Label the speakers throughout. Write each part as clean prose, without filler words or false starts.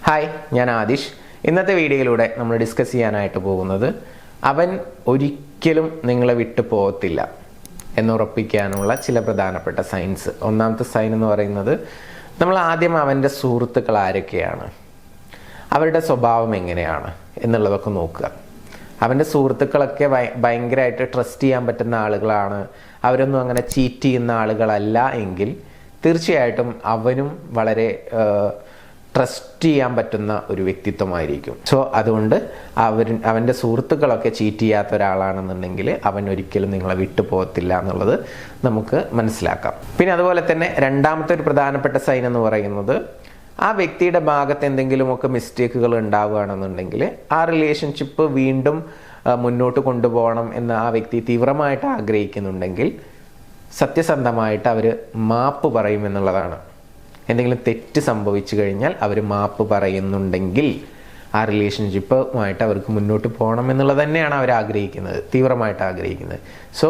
Speaker 1: Hi, ഞാൻ ആദിഷ്. ഇന്നത്തെ വീഡിയോയിലൂടെ നമ്മൾ ഡിസ്കസ് ചെയ്യാനായിട്ട് പോകുന്നത് അവൻ ഒരിക്കലും നിങ്ങളെ വിട്ടു പോകത്തില്ല എന്നുറപ്പിക്കാനുള്ള ചില പ്രധാനപ്പെട്ട സൈൻസ്. ഒന്നാമത്തെ സൈൻ എന്ന് പറയുന്നത്, നമ്മൾ ആദ്യം അവൻ്റെ സുഹൃത്തുക്കൾ ആരൊക്കെയാണ്, അവരുടെ സ്വഭാവം എങ്ങനെയാണ് എന്നുള്ളതൊക്കെ നോക്കുക. അവൻ്റെ സുഹൃത്തുക്കളൊക്കെ ഭയങ്കരമായിട്ട് ട്രസ്റ്റ് ചെയ്യാൻ പറ്റുന്ന ആളുകളാണ്, അവരൊന്നും അങ്ങനെ ചീറ്റ് ചെയ്യുന്ന ആളുകളല്ല എങ്കിൽ തീർച്ചയായിട്ടും അവനും വളരെ ട്രസ്റ്റ് ചെയ്യാൻ പറ്റുന്ന ഒരു വ്യക്തിത്വമായിരിക്കും. സോ അതുകൊണ്ട് അവൻ്റെ സുഹൃത്തുക്കളൊക്കെ ചീറ്റ് ചെയ്യാത്ത ഒരാളാണെന്നുണ്ടെങ്കിൽ അവൻ ഒരിക്കലും നിങ്ങളെ വിട്ടു പോകത്തില്ല എന്നുള്ളത് നമുക്ക് മനസ്സിലാക്കാം. പിന്നെ അതുപോലെ തന്നെ രണ്ടാമത്തെ ഒരു പ്രധാനപ്പെട്ട സൈൻ എന്ന് പറയുന്നത്, ആ വ്യക്തിയുടെ ഭാഗത്ത് എന്തെങ്കിലുമൊക്കെ മിസ്റ്റേക്കുകൾ ഉണ്ടാവുകയാണെന്നുണ്ടെങ്കിൽ ആ റിലേഷൻഷിപ്പ് വീണ്ടും മുന്നോട്ട് കൊണ്ടുപോകണം എന്ന് ആ വ്യക്തി തീവ്രമായിട്ട് ആഗ്രഹിക്കുന്നുണ്ടെങ്കിൽ സത്യസന്ധമായിട്ട് അവർ മാപ്പ് പറയും എന്നുള്ളതാണ്. എന്തെങ്കിലും തെറ്റ് സംഭവിച്ചു കഴിഞ്ഞാൽ അവർ മാപ്പ് പറയുന്നുണ്ടെങ്കിൽ ആ റിലേഷൻഷിപ്പുമായിട്ട് അവർക്ക് മുന്നോട്ട് പോകണം എന്നുള്ളത് തന്നെയാണ് അവർ ആഗ്രഹിക്കുന്നത്, തീവ്രമായിട്ട് ആഗ്രഹിക്കുന്നത്. സോ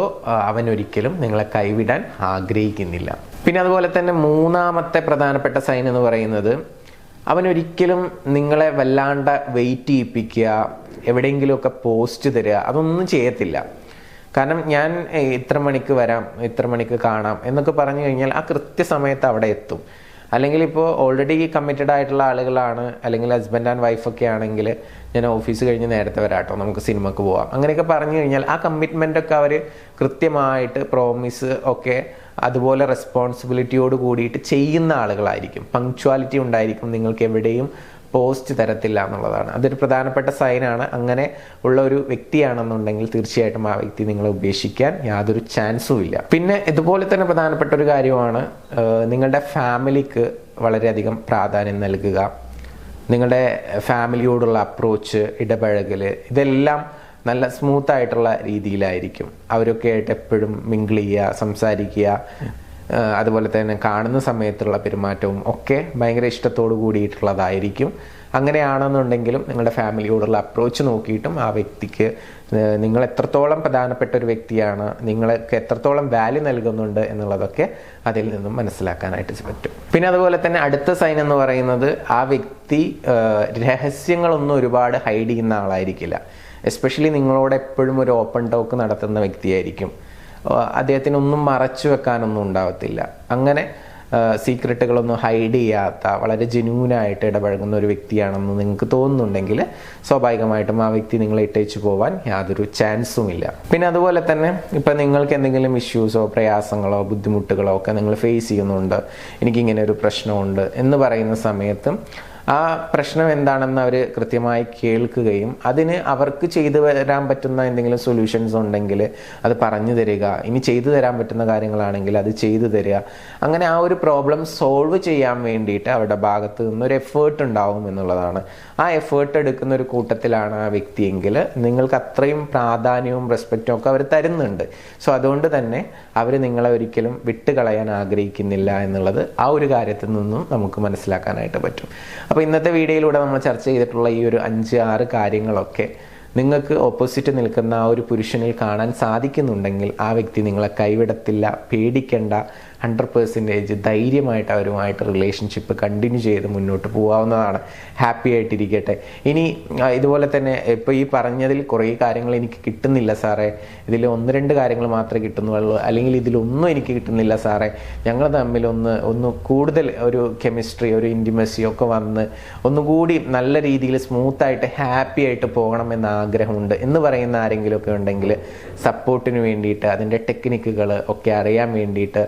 Speaker 1: അവൻ ഒരിക്കലും നിങ്ങളെ കൈവിടാൻ ആഗ്രഹിക്കുന്നില്ല. പിന്നെ അതുപോലെ തന്നെ മൂന്നാമത്തെ പ്രധാനപ്പെട്ട സൈൻ എന്ന് പറയുന്നത്, അവനൊരിക്കലും നിങ്ങളെ വല്ലാണ്ട് വെയിറ്റ് ചെയ്യിപ്പിക്കുക, എവിടെയെങ്കിലുമൊക്കെ പോസ്റ്റ് തരിക, അതൊന്നും ചെയ്യത്തില്ല. കാരണം ഞാൻ ഇത്ര മണിക്ക് വരാം, ഇത്ര മണിക്ക് കാണാം എന്നൊക്കെ പറഞ്ഞു കഴിഞ്ഞാൽ ആ കൃത്യസമയത്ത് അവിടെ എത്തും. അല്ലെങ്കിൽ ഇപ്പോൾ ഓൾറെഡി കമ്മിറ്റഡ് ആയിട്ടുള്ള ആളുകളാണ്, അല്ലെങ്കിൽ ഹസ്ബൻഡ് ആൻഡ് വൈഫൊക്കെ ആണെങ്കിൽ ഞാൻ ഓഫീസ് കഴിഞ്ഞ് നേരത്തെ വരാട്ടോ, നമുക്ക് സിനിമക്ക് പോവാം, അങ്ങനെയൊക്കെ പറഞ്ഞു കഴിഞ്ഞാൽ ആ കമ്മിറ്റ്മെൻ്റൊക്കെ അവർ കൃത്യമായിട്ട് പ്രോമിസ് ഒക്കെ അതുപോലെ റെസ്പോൺസിബിലിറ്റിയോട് കൂടിയിട്ട് ചെയ്യുന്ന ആളുകളായിരിക്കും. പങ്ക്ച്വാലിറ്റി ഉണ്ടായിരിക്കും, നിങ്ങൾക്ക് എവിടെയും പോസ്റ്റ് തരത്തില്ല എന്നുള്ളതാണ്. അതൊരു പ്രധാനപ്പെട്ട സൈനാണ്. അങ്ങനെ ഉള്ള ഒരു വ്യക്തിയാണെന്നുണ്ടെങ്കിൽ തീർച്ചയായിട്ടും ആ വ്യക്തി നിങ്ങളെ ഉപേക്ഷിക്കാൻ യാതൊരു ചാൻസും ഇല്ല. പിന്നെ ഇതുപോലെ തന്നെ പ്രധാനപ്പെട്ട ഒരു കാര്യമാണ്, നിങ്ങളുടെ ഫാമിലിക്ക് വളരെയധികം പ്രാധാന്യം നൽകുക. നിങ്ങളുടെ ഫാമിലിയോടുള്ള അപ്രോച്ച്, ഇടപഴകൽ, ഇതെല്ലാം നല്ല സ്മൂത്തായിട്ടുള്ള രീതിയിലായിരിക്കും. അവരൊക്കെ ആയിട്ട് എപ്പോഴും മിങ്കിൾ ചെയ്യുക, സംസാരിക്കുക, അതുപോലെ തന്നെ കാണുന്ന സമയത്തുള്ള പെരുമാറ്റവും ഒക്കെ ഭയങ്കര ഇഷ്ടത്തോടു കൂടിയിട്ടുള്ളതായിരിക്കും. അങ്ങനെയാണെന്നുണ്ടെങ്കിലും നിങ്ങളുടെ ഫാമിലിയോടുള്ള അപ്രോച്ച് നോക്കിയിട്ടും ആ വ്യക്തിക്ക് നിങ്ങൾ എത്രത്തോളം പ്രധാനപ്പെട്ട ഒരു വ്യക്തിയാണ്, നിങ്ങൾക്ക് എത്രത്തോളം വാല്യൂ നൽകുന്നുണ്ട് എന്നുള്ളതൊക്കെ അതിൽ നിന്നും മനസ്സിലാക്കാനായിട്ട് പറ്റും. പിന്നെ അതുപോലെ തന്നെ അടുത്ത സൈൻ എന്ന് പറയുന്നത്, ആ വ്യക്തി രഹസ്യങ്ങളൊന്നും ഒരുപാട് ഹൈഡ് ചെയ്യുന്ന ആളായിരിക്കില്ല. എസ്പെഷ്യലി നിങ്ങളോട് എപ്പോഴും ഒരു ഓപ്പൺ ടോക്ക് നടത്തുന്ന വ്യക്തിയായിരിക്കും. അദ്ദേഹത്തിനൊന്നും മറച്ചു വെക്കാനൊന്നും ഉണ്ടാവത്തില്ല. അങ്ങനെ സീക്രട്ടുകളൊന്നും ഹൈഡ് ചെയ്യാത്ത വളരെ ജെന്യൂനായിട്ട് ഇടപഴകുന്ന ഒരു വ്യക്തിയാണെന്ന് നിങ്ങൾക്ക് തോന്നുന്നുണ്ടെങ്കിൽ സ്വാഭാവികമായിട്ടും ആ വ്യക്തി നിങ്ങളെ ഇട്ടേച്ചു പോവാൻ യാതൊരു ചാൻസും ഇല്ല. പിന്നെ അതുപോലെ തന്നെ ഇപ്പം നിങ്ങൾക്ക് എന്തെങ്കിലും ഇഷ്യൂസോ പ്രയാസങ്ങളോ ബുദ്ധിമുട്ടുകളോ ഒക്കെ നിങ്ങൾ ഫേസ് ചെയ്യുന്നുണ്ട്, എനിക്കിങ്ങനെ ഒരു പ്രശ്നമുണ്ട് എന്ന് പറയുന്ന സമയത്തും ആ പ്രശ്നം എന്താണെന്ന് അവർ കൃത്യമായി കേൾക്കുകയും അതിന് അവർക്ക് ചെയ്തു തരാൻ പറ്റുന്ന എന്തെങ്കിലും സൊല്യൂഷൻസ് ഉണ്ടെങ്കിൽ അത് പറഞ്ഞു തരിക, ഇനി ചെയ്തു തരാൻ പറ്റുന്ന കാര്യങ്ങളാണെങ്കിൽ അത് ചെയ്തു തരിക. അങ്ങനെ ആ ഒരു പ്രോബ്ലം സോൾവ് ചെയ്യാൻ വേണ്ടിയിട്ട് അവരുടെ ഭാഗത്ത് നിന്നൊരു എഫേർട്ട് ഉണ്ടാവും എന്നുള്ളതാണ്. ആ എഫേർട്ട് എടുക്കുന്ന ഒരു കൂട്ടത്തിലാണ് ആ വ്യക്തിയെങ്കിൽ നിങ്ങൾക്ക് അത്രയും പ്രാധാന്യവും റെസ്പെക്റ്റും ഒക്കെ അവർ തരുന്നുണ്ട്. സോ അതുകൊണ്ട് തന്നെ അവർ നിങ്ങളെ ഒരിക്കലും വിട്ടുകളയാൻ ആഗ്രഹിക്കുന്നില്ല എന്നുള്ളത് ആ ഒരു കാര്യത്തിൽ നിന്നും നമുക്ക് മനസ്സിലാക്കാനായിട്ട് പറ്റും. അപ്പോൾ ഇന്നത്തെ വീഡിയോയിലൂടെ നമ്മൾ ചർച്ച ചെയ്തിട്ടുള്ള ഈ ഒരു 5-6 കാര്യങ്ങളൊക്കെ നിങ്ങൾക്ക് ഓപ്പോസിറ്റ് നിൽക്കുന്ന ആ ഒരു പുരുഷനിൽ കാണാൻ സാധിക്കുന്നുണ്ടെങ്കിൽ ആ വ്യക്തി നിങ്ങളെ കൈവിടത്തില്ല, പേടിക്കേണ്ട. 100% ധൈര്യമായിട്ട് അവരുമായിട്ട് റിലേഷൻഷിപ്പ് കണ്ടിന്യൂ ചെയ്ത് മുന്നോട്ട് പോകാവുന്നതാണ്. ഹാപ്പി ആയിട്ടിരിക്കട്ടെ. ഇനി ഇതുപോലെ തന്നെ ഇപ്പോൾ ഈ പറഞ്ഞതിൽ കുറേ കാര്യങ്ങൾ എനിക്ക് കിട്ടുന്നില്ല സാറേ, ഇതിൽ 1-2 കാര്യങ്ങൾ മാത്രമേ കിട്ടുന്നുള്ളൂ, അല്ലെങ്കിൽ ഇതിലൊന്നും എനിക്ക് കിട്ടുന്നില്ല സാറേ, ഞങ്ങൾ തമ്മിൽ ഒന്ന് കൂടുതൽ ഒരു കെമിസ്ട്രി, ഒരു ഇൻറ്റിമസി ഒക്കെ വന്ന് ഒന്നുകൂടി നല്ല രീതിയിൽ സ്മൂത്തായിട്ട് ഹാപ്പി ആയിട്ട് പോകണമെന്ന് ആഗ്രഹമുണ്ട് എന്ന് പറയുന്ന ആരെങ്കിലുമൊക്കെ ഉണ്ടെങ്കിൽ സപ്പോർട്ടിന് വേണ്ടിയിട്ട് അതിൻ്റെ ടെക്നിക്കുകൾ ഒക്കെ അറിയാൻ വേണ്ടിയിട്ട്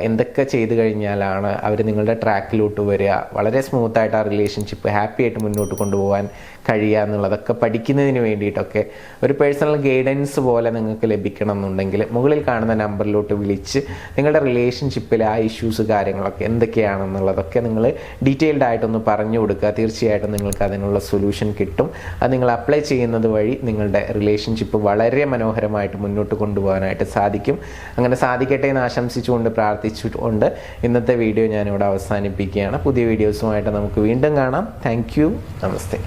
Speaker 1: എന്തൊക്കെ ചെയ്തു കഴിഞ്ഞാലാണ് അവർ നിങ്ങളുടെ ട്രാക്കിലോട്ട് വരിക, വളരെ സ്മൂത്തായിട്ട് ആ റിലേഷൻഷിപ്പ് ഹാപ്പി ആയിട്ട് മുന്നോട്ട് കൊണ്ടുപോകാൻ കഴിയുക എന്നുള്ളതൊക്കെ പഠിക്കുന്നതിന് വേണ്ടിയിട്ടൊക്കെ ഒരു പേഴ്സണൽ ഗൈഡൻസ് പോലെ നിങ്ങൾക്ക് ലഭിക്കണം എന്നുണ്ടെങ്കിൽ മുകളിൽ കാണുന്ന നമ്പറിലോട്ട് വിളിച്ച് നിങ്ങളുടെ റിലേഷൻഷിപ്പിലെ ആ ഇഷ്യൂസ് കാര്യങ്ങളൊക്കെ എന്തൊക്കെയാണെന്നുള്ളതൊക്കെ നിങ്ങൾ ഡീറ്റെയിൽഡ് ആയിട്ടൊന്ന് പറഞ്ഞു കൊടുക്കുക. തീർച്ചയായിട്ടും നിങ്ങൾക്ക് അതിനുള്ള സൊല്യൂഷൻ കിട്ടും. അത് നിങ്ങൾ അപ്ലൈ ചെയ്യുന്നത് വഴി നിങ്ങളുടെ റിലേഷൻഷിപ്പ് വളരെ മനോഹരമായിട്ട് മുന്നോട്ട് കൊണ്ടുപോകാനായിട്ട് സാധിക്കും. അങ്ങനെ സാധിക്കട്ടെ എന്ന് ആശംസിച്ചുകൊണ്ട് പ്രാർത്ഥിച്ചുകൊണ്ട് ഇന്നത്തെ വീഡിയോ ഞാനിവിടെ അവസാനിപ്പിക്കുകയാണ്. പുതിയ വീഡിയോസുമായിട്ട് നമുക്ക് വീണ്ടും കാണാം. Thank you. നമസ്തേ.